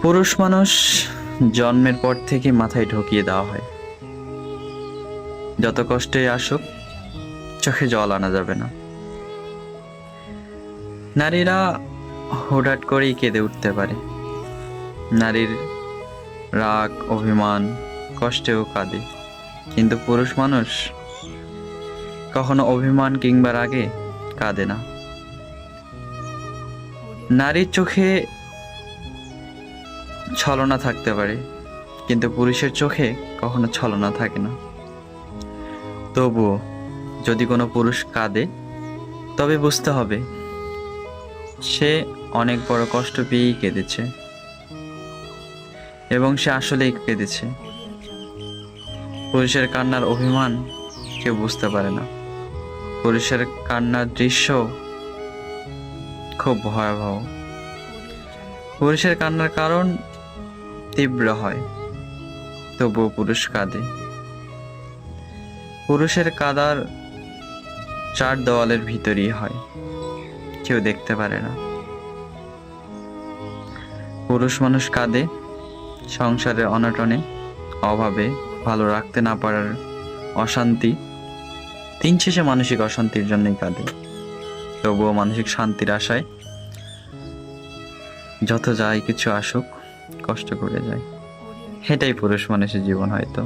পুরুষ মানুষ জন্মের পর থেকে মাথায় ঢুকিয়ে দেওয়া হয়, যত কষ্টে আসুক চোখে জল আনা যাবে না। নারীরা হুটহাট করেই কেঁদে উঠতে পারে। নারীর রাগ, অভিমান, কষ্টেও কাঁদে, কিন্তু পুরুষ মানুষ কখনো অভিমান কিংবা রাগে কাঁদে না। নারীর চোখে ছলনা থাকতে পারে, কিন্তু পুরুষের চোখে কখনো ছলনা থাকে না। তবুও যদি কোনো পুরুষ কাঁদে, তবে বুঝতে হবে সে অনেক বড় কষ্ট পেয়েই কেঁদেছে, এবং সে আসলেই কেঁদেছে। পুরুষের কান্নার অভিমান কেউ বুঝতে পারে না। পুরুষের কান্নার দৃশ্য খুব ভয়াবহ। পুরুষের কান্নার কারণ তীব্র হয়, তবুও পুরুষ কাঁদে। পুরুষের কাদার চার দেওয়ালের ভিতরেই হয়, কেউ দেখতে পারে না। পুরুষ মানুষ কাঁদে সংসারের অনটনে, অভাবে, ভালো রাখতে না পারার অশান্তি, দিন শেষে মানসিক অশান্তির জন্যই কাঁদে। তবুও মানসিক শান্তির আশায় যত যাই কিছু আসুক কষ্ট করে যায়। এটাই পুরুষ মানুষের জীবন হয়তো।